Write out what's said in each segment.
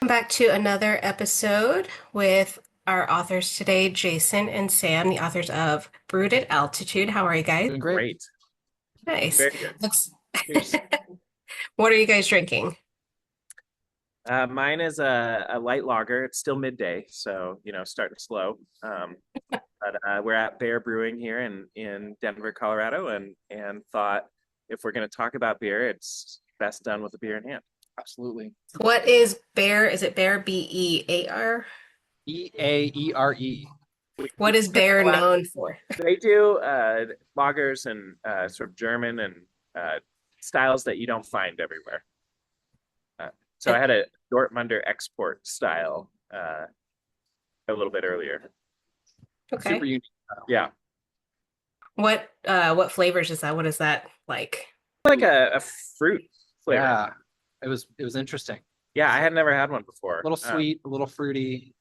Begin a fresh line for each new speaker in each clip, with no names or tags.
Back to another episode with our authors today, Jason and Sam, the authors of Brewed at Altitude. How are you guys?
Doing great.
Great.
Nice.
Very good.
Looks.
Cheers.
What are you guys drinking?
Mine is a light lager. It's still midday, so starting slow. But we're at Bear Brewing here in Denver, Colorado, and thought if we're going to talk about beer, it's best done with a beer in hand.
Absolutely.
What is Bear? Is it Bear Bear?
Eaere.
What
We
is
spent
Bear
a lot.
known for?
They do lagers and sort of German and styles that you don't find everywhere. So I had a Dortmunder export style a little bit earlier.
Super
Okay.
unique.
Yeah,
What flavors is that? What is that like?
like a fruit flavor.
Yeah. It was interesting.
Yeah, I had never had one
A
before.
little sweet, a little fruity,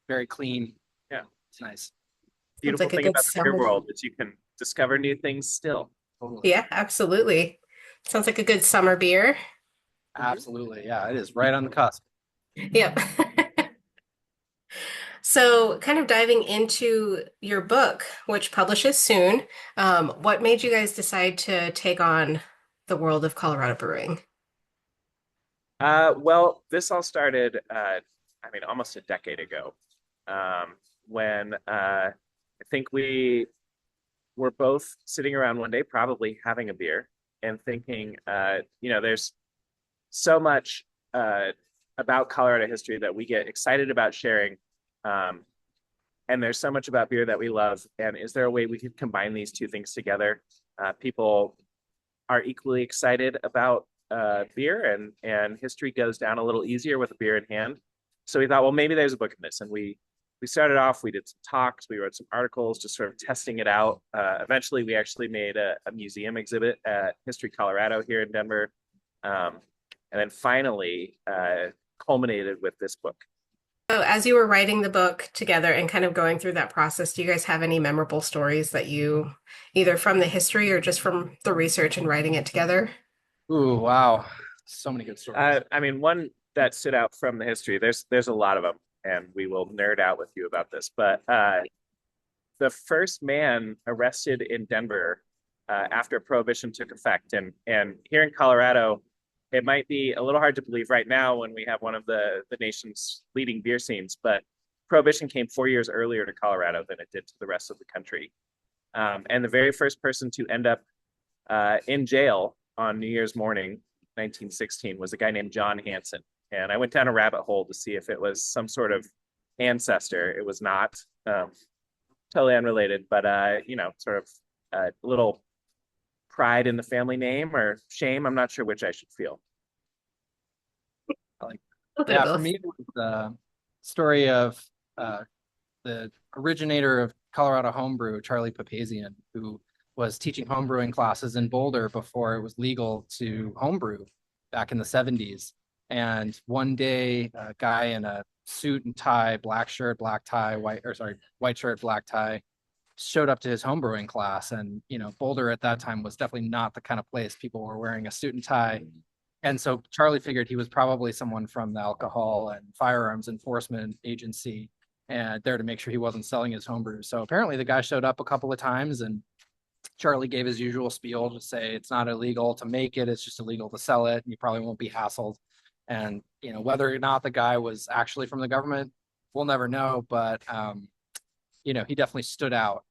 very clean.
Yeah,
It's nice.
Sounds
beautiful
like a
thing
good
about the beer
summer.
world is you can discover new things still.
Totally.
Yeah, absolutely. Sounds like a good summer beer.
Mhm.
Absolutely. Yeah, it is right on the cusp.
Yep. So, kind of diving into your book, which publishes soon, what made you guys decide to take on the world of Colorado brewing?
Well, this all started, almost a decade ago, when I think we were both sitting around one day, probably having a beer and thinking, there's so much about Colorado history that we get excited about sharing. Um, and there's so much about beer that we love. And is there a way we could combine these two things together? People are equally excited about beer, and history goes down a little easier with a beer in hand. So we thought, well, maybe there's a book in this, and we started off. We did some talks, we wrote some articles, just sort of testing it out. Eventually, we actually made a museum exhibit at History Colorado here in Denver, um, and then finally culminated with this book.
So, as you were writing the book together and kind of going through that process, do you guys have any memorable stories that you, either from the history or just from the research and writing it together?
Ooh, wow. So many good stories.
One that stood out from the history. There's a lot of them, and we will nerd out with you about this. But the first man arrested in Denver after Prohibition took effect, and here in Colorado, it might be a little hard to believe right now when we have one of the nation's leading beer scenes, but Prohibition came 4 years earlier to Colorado than it did to the rest of the country. And the very first person to end up in jail on New Year's morning, 1916, was a guy named John Hanson. And I went down a rabbit hole to see if it was some sort of ancestor. It was not. Totally unrelated, but sort of a little pride in the family name or shame. I'm not sure which I should feel.
I like
A little bit of
Yeah, for
both.
me, it was the story of uh, the originator of Colorado homebrew, Charlie Papazian, who was teaching homebrewing classes in Boulder before it was legal to homebrew back in the 70s. And one day, a guy in a suit and tie, black shirt, black tie, white shirt, black tie, showed up to his homebrewing class. And, Boulder at that time was definitely not the kind of place people were wearing a suit and tie. And so Charlie figured he was probably someone from the Alcohol and Firearms Enforcement Agency and there to make sure he wasn't selling his homebrew. So apparently the guy showed up a couple of times and Charlie gave his usual spiel to say it's not illegal to make it, it's just illegal to sell it, and you probably won't be hassled. And whether or not the guy was actually from the government, we'll never know. But he definitely stood out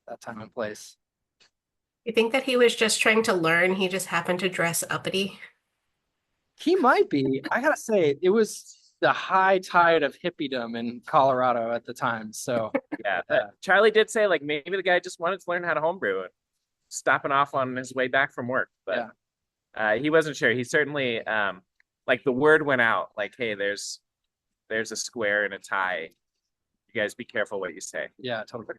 that time and place.
You think that he was just trying to learn? He just happened to dress uppity?
He might be. I gotta say, it was the high tide of hippiedom in Colorado at the time. So
Yeah,
yeah,
Charlie did say like maybe the guy just wanted to learn how to homebrew and stopping off on his way back from work, but
yeah,
he wasn't sure. He certainly like the word went out like, hey, there's a square and a tie. You guys be careful what you say.
yeah, totally.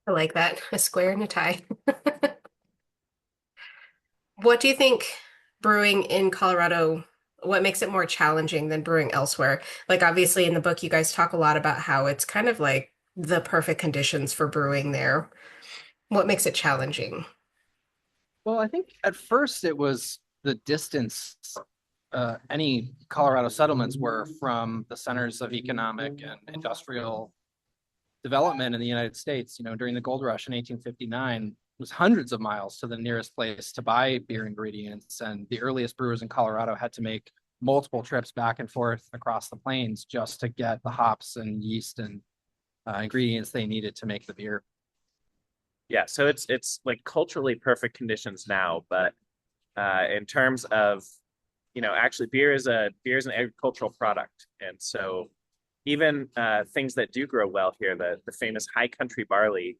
I like that. A square and a tie. What do you think brewing in Colorado, what makes it more challenging than brewing elsewhere? Like, obviously, in the book, you guys talk a lot about how it's kind of like the perfect conditions for brewing there. What makes it challenging?
Well, I think at first it was the distance any Colorado settlements were from the centers of economic and industrial development in the United States. During the gold rush in 1859, it was hundreds of miles to the nearest place to buy beer ingredients. And the earliest brewers in Colorado had to make multiple trips back and forth across the plains just to get the hops and yeast and ingredients they needed to make the beer.
Yeah, so it's like culturally perfect conditions now, but in terms of, actually beer is an agricultural product, and so even things that do grow well here, the famous high country barley,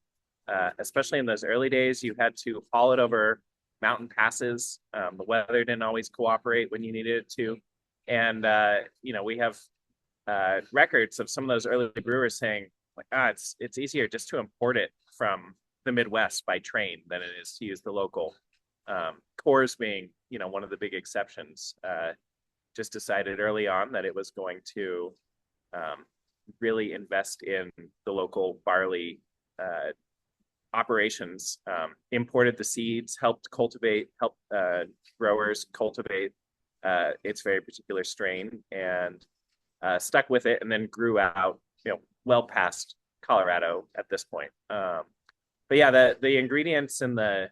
especially in those early days, you had to haul it over mountain passes. The weather didn't always cooperate when you needed it to, and we have records of some of those early brewers saying like, it's easier just to import it from the Midwest by train than it is to use the local. Coors being, one of the big exceptions, just decided early on that it was going to really invest in the local barley operations, imported the seeds, helped growers cultivate its very particular strain, and stuck with it, and then grew out, well past Colorado at this point. But yeah, the ingredients and the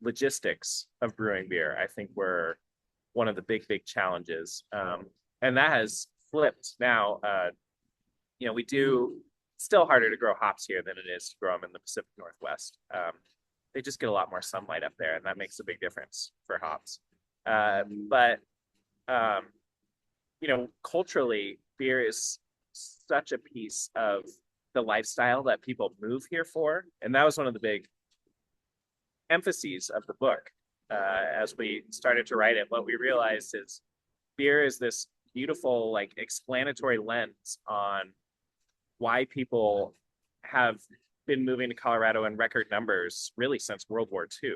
logistics of brewing beer, I think, were one of the big challenges, and that has flipped now. We do still harder to grow hops here than it is to grow them in the Pacific Northwest. They just get a lot more sunlight up there, and that makes a big difference for hops. But culturally, beer is such a piece of the lifestyle that people move here for, and that was one of the big emphases of the book. As we started to write it, what we realized is beer is this beautiful, like, explanatory lens on why people have been moving to Colorado in record numbers really since World War II.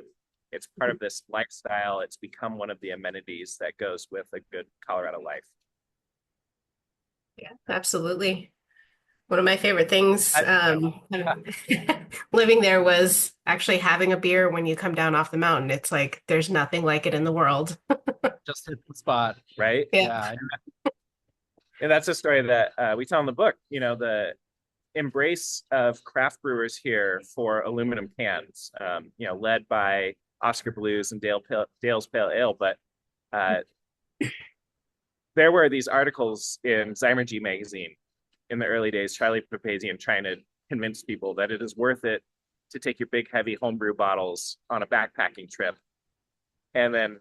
It's part of this lifestyle. It's become one of the amenities that goes with a good Colorado life.
Yeah, absolutely. One of my favorite things living there was actually having a beer when you come down off the mountain. It's like there's nothing like it in the world.
Just hit the spot.
Right?
Yeah.
And that's a story that we tell in the book. The embrace of craft brewers here for aluminum cans, led by Oscar Blues and Dale's Pale Ale. But there were these articles in Zymergy magazine in the early days, Charlie Papazian trying to convince people that it is worth it to take your big, heavy homebrew bottles on a backpacking trip. And then,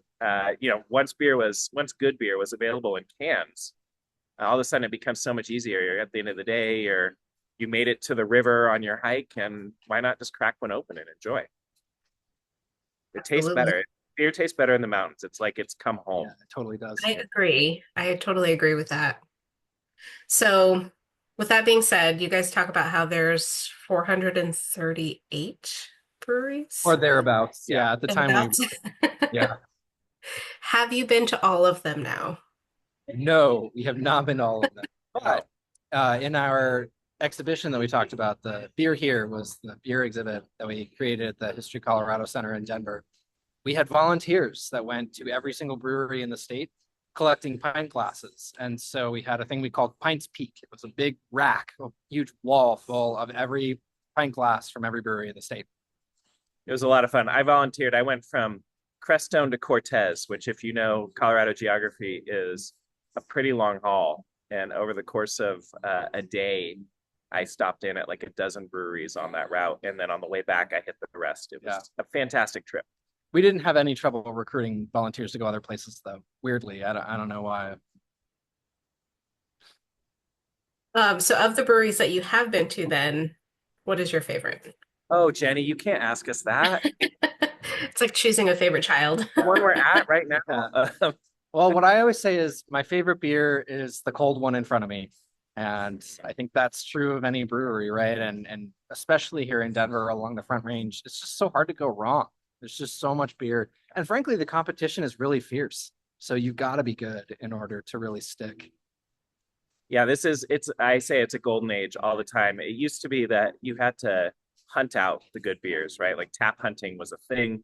once good beer was available in cans, all of a sudden it becomes so much easier. You're at the end of the day, or you made it to the river on your hike, and why not just crack one open and enjoy? It tastes better. Beer tastes better in the mountains. It's like it's come home.
Yeah, it totally does.
I agree. I totally agree with that. So, with that being said, you guys talk about how there's 438 breweries
or thereabouts. Yeah, at the time yeah.
Have you been to all of them now?
No, we have not been to all of them. But in our exhibition that we talked about, the Beer Here was the beer exhibit that we created at the History Colorado Center in Denver. We had volunteers that went to every single brewery in the state collecting pint glasses. And so we had a thing we called Pints Peak. It was a big rack, a huge wall full of every pint glass from every brewery in the state.
It was a lot of fun. I volunteered. I went from Crestone to Cortez, which, if you know Colorado geography, is a pretty long haul. And over the course of a day, I stopped in at like a dozen breweries on that route. And then on the way back, I hit the rest. It was a fantastic trip.
We didn't have any trouble recruiting volunteers to go other places, though. Weirdly, I don't know why.
So of the breweries that you have been to, then, what is your favorite?
Oh, Jenny, you can't ask us that.
It's like choosing a favorite child.
The one we're at right now.
Well, what I always say is my favorite beer is the cold one in front of me. And I think that's true of any brewery, right? And especially here in Denver along the Front Range, it's just so hard to go wrong. There's just so much beer. And frankly, the competition is really fierce. So you've got to be good in order to really stick.
Yeah, I say it's a golden age all the time. It used to be that you had to hunt out the good beers, right? Like tap hunting was a thing.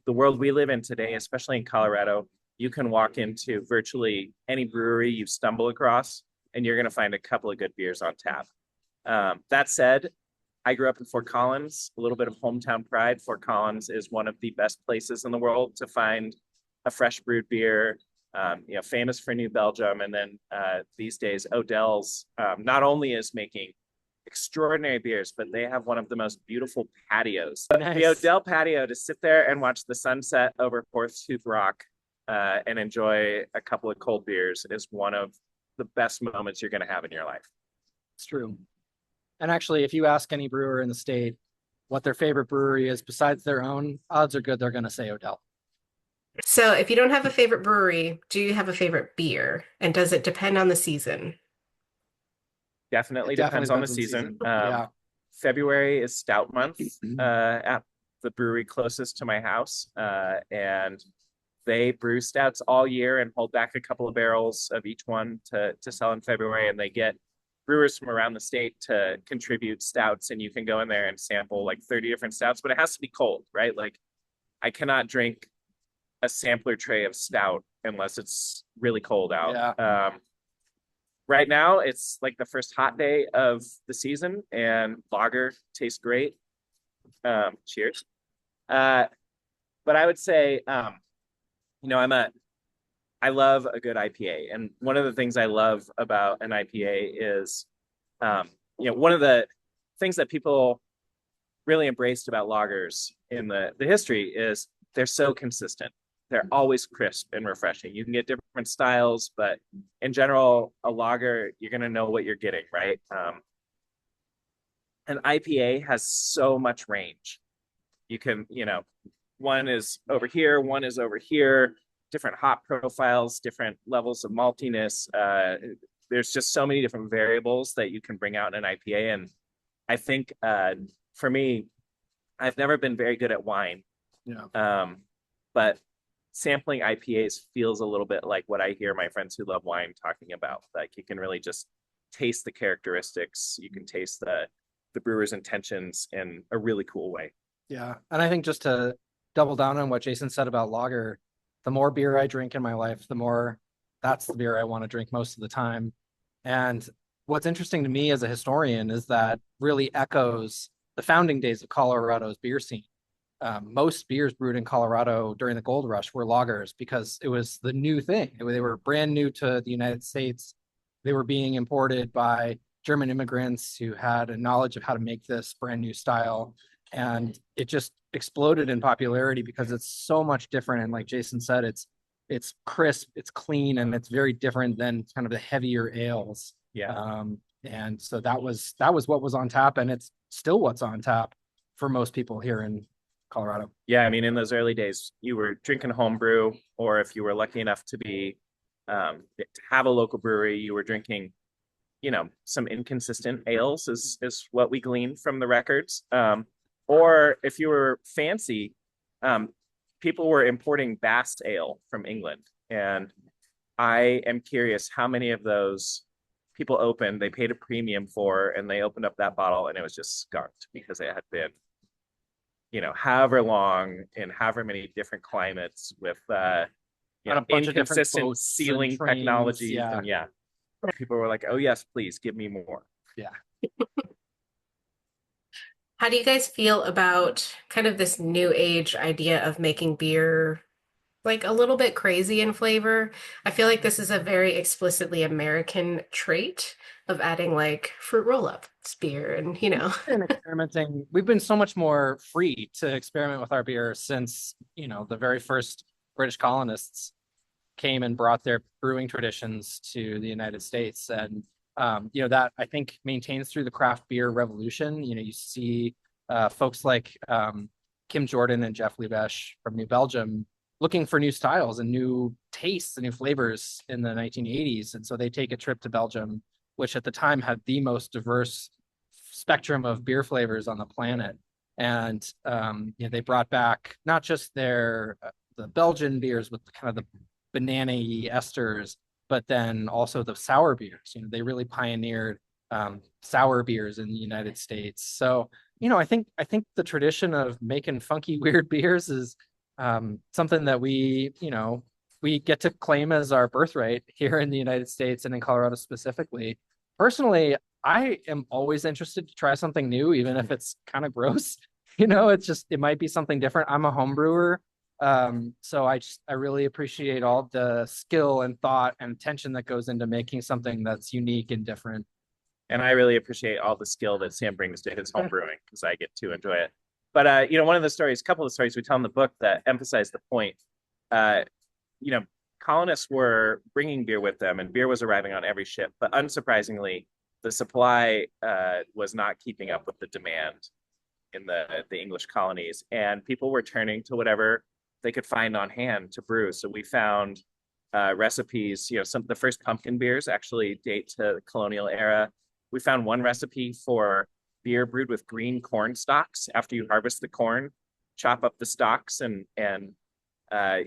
the world we live in today, especially in Colorado, you can walk into virtually any brewery you stumble across, and you're going to find a couple of good beers on tap. That said, I grew up in Fort Collins, a little bit of hometown pride. Fort Collins is one of the best places in the world to find a fresh brewed beer, famous for New Belgium. And then these days, Odell's not only is making extraordinary beers, but they have one of the most beautiful patios. Nice. The Odell patio, to sit there and watch the sunset over Horseshoe Rock and enjoy a couple of cold beers is one of the best moments you're going to have in your life.
It's true. And actually, if you ask any brewer in the state what their favorite brewery is besides their own, odds are good they're going to say Odell.
So if you don't have a favorite brewery, do you have a favorite beer? And does it depend on the season?
Definitely depends on the season. Yeah. February is stout month at the brewery closest to my house. And they brew stouts all year and hold back a couple of barrels of each one to sell in February. And they get brewers from around the state to contribute stouts, and you can go in there and sample like 30 different stouts, but it has to be cold, right? Like I cannot drink a sampler tray of stout unless it's really cold out. Yeah. Right now it's like the first hot day of the season, and lager tastes great. Cheers. But I would say, I love a good IPA. And one of the things I love about an IPA is, one of the things that people really embraced about lagers in the history is they're so consistent. They're always crisp and refreshing. You can get different styles, but in general, a lager, you're going to know what you're getting, right? An IPA has so much range. You can, one is over here, one is over here, different hop profiles, different levels of maltiness. There's just so many different variables that you can bring out in an IPA. And I think for me, I've never been very good at wine. Yeah. But sampling IPAs feels a little bit like what I hear my friends who love wine talking about. Like you can really just taste the characteristics. You can taste the brewer's intentions in a really cool way.
Yeah. And I think just to double down on what Jason said about lager, the more beer I drink in my life, the more that's the beer I want to drink most of the time. And what's interesting to me as a historian is that really echoes the founding days of Colorado's beer scene. Most beers brewed in Colorado during the gold rush were lagers because it was the new thing. They were brand new to the United States. They were being imported by German immigrants who had a knowledge of how to make this brand new style. And it just exploded in popularity because it's so much different. And like Jason said, it's crisp, it's clean, and it's very different than kind of the heavier ales.
Yeah.
And so that was what was on tap, and it's still what's on tap for most people here in Colorado.
Yeah, I mean, in those early days, you were drinking homebrew, or if you were lucky enough to be to have a local brewery, you were drinking, some inconsistent ales is what we gleaned from the records. Or if you were fancy, people were importing Bass ale from England. And I am curious how many of those people opened, they paid a premium for, and they opened up that bottle and it was just skunked because it had been, however long in however many different climates with, inconsistent sealing technologies. Yeah. And yeah, people were like, oh yes, please give me more.
Yeah.
How do you guys feel about kind of this new age idea of making beer like a little bit crazy in flavor? I feel like this is a very explicitly American trait of adding like fruit roll-up beer and,
And experimenting. We've been so much more free to experiment with our beer since, the very first British colonists came and brought their brewing traditions to the United States. And that I think maintains through the craft beer revolution. You see folks like Kim Jordan and Jeff Liebesch from New Belgium looking for new styles and new tastes and new flavors in the 1980s. And so they take a trip to Belgium, which at the time had the most diverse spectrum of beer flavors on the planet. And they brought back not just the Belgian beers with kind of the banana-y esters, but then also the sour beers. They really pioneered sour beers in the United States. So, I think the tradition of making funky, weird beers is something that we get to claim as our birthright here in the United States and in Colorado specifically. Personally, I am always interested to try something new, even if it's kind of gross. It might be something different. I'm a home brewer. So I really appreciate all the skill and thought and attention that goes into making something that's unique and different.
And I really appreciate all the skill that Sam brings to his home brewing because I get to enjoy it. But one of the stories, a couple of stories we tell in the book that emphasize the point. Uh, Colonists were bringing beer with them, and beer was arriving on every ship. But unsurprisingly, the supply was not keeping up with the demand in the English colonies, and people were turning to whatever they could find on hand to brew. So we found recipes. Some of the first pumpkin beers actually date to the colonial era. We found one recipe for beer brewed with green corn stalks. After you harvest the corn, chop up the stalks and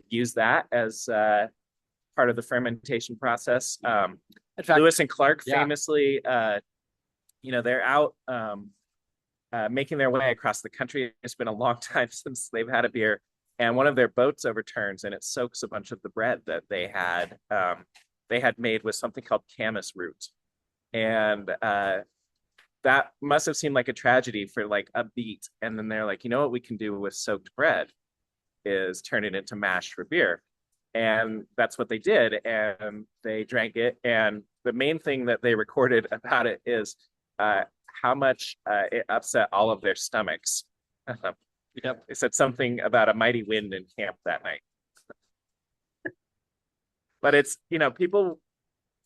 use that as part of the fermentation process. In fact, Lewis and Clark famously, they're out making their way across the country. It's been a long time since they've had a beer, and one of their boats overturns, and it soaks a bunch of the bread that they had made with something called camas root, and that must have seemed like a tragedy for like a beat. And then they're like, what we can do with soaked bread is turn it into mash for beer. And that's what they did. And they drank it. And the main thing that they recorded about it is how much it upset all of their stomachs. Yep. They said something about a mighty wind in camp that night. But it's,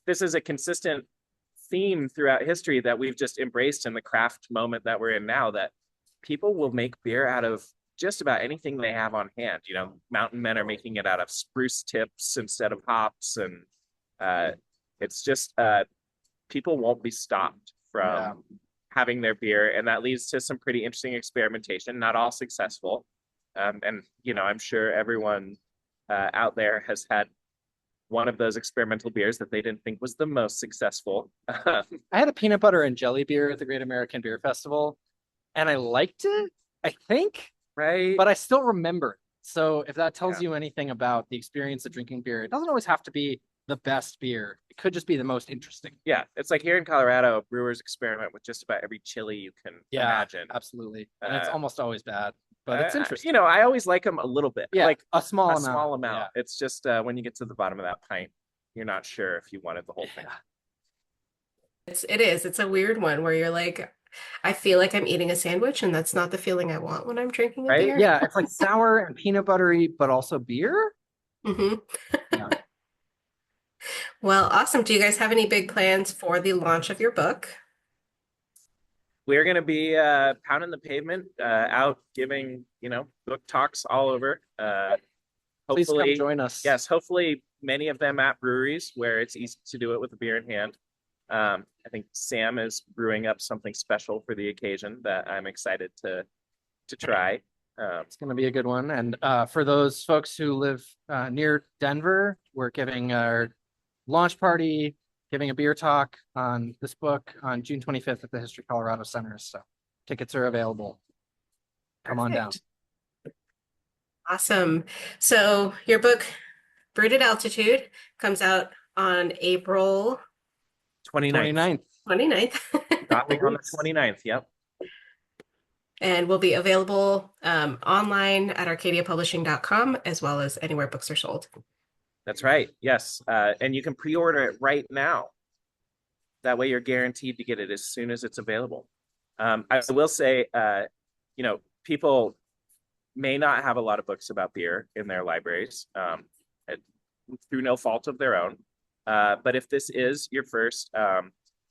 this is a consistent theme throughout history that we've just embraced in the craft moment that we're in now, that people will make beer out of just about anything they have on hand. Mountain men are making it out of spruce tips instead of hops, and it's just people won't be stopped from having their beer, and that leads to some pretty interesting experimentation, not all successful. And I'm sure everyone out there has had one of those experimental beers that they didn't think was the most successful.
I had a peanut butter and jelly beer at the Great American Beer Festival, and I liked it, I think.
Right.
But I still remember it. So if that tells you anything about the experience of drinking beer, it doesn't always have to be the best beer. It could just be the most interesting.
Yeah. It's like here in Colorado, brewers experiment with just about every chili you can imagine.
Absolutely. And it's almost always bad, but it's interesting.
I always like them a little bit.
Yeah,
like
a small amount.
Small amount. Yeah. It's just when you get to the bottom of that pint, you're not sure if you wanted the whole thing.
It is. It's a weird one where you're like, I feel like I'm eating a sandwich, and that's not the feeling I want when I'm drinking a beer.
Yeah, it's like sour and peanut buttery, but also beer.
Mm-hmm. Yeah. Well, awesome. Do you guys have any big plans for the launch of your book?
We're going to be pounding the pavement, out giving, book talks all over.
Please come join us.
Yes, hopefully many of them at breweries where it's easy to do it with a beer in hand. I think Sam is brewing up something special for the occasion that I'm excited to try.
It's going to be a good one. And for those folks who live near Denver, we're giving our launch party, giving a beer talk on this book on June 25th at the History Colorado Center. So tickets are available. Come on down.
Awesome. So your book, Brewed at Altitude, comes out on April
29th.
29th.
Dropping on the 29th, yep.
And will be available online at arcadiapublishing.com as well as anywhere books are sold.
That's right, yes. And you can pre-order it right now. That way you're guaranteed to get it as soon as it's available. I will say, people may not have a lot of books about beer in their libraries through no fault of their own. But if this is your first,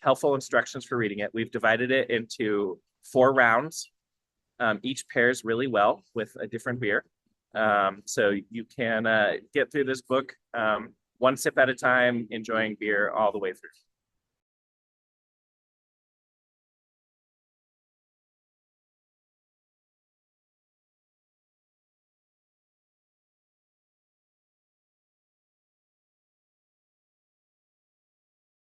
helpful instructions for reading it, we've divided it into 4 rounds. Each pairs really well with a different beer. So you can get through this book one sip at a time, enjoying beer all the way through.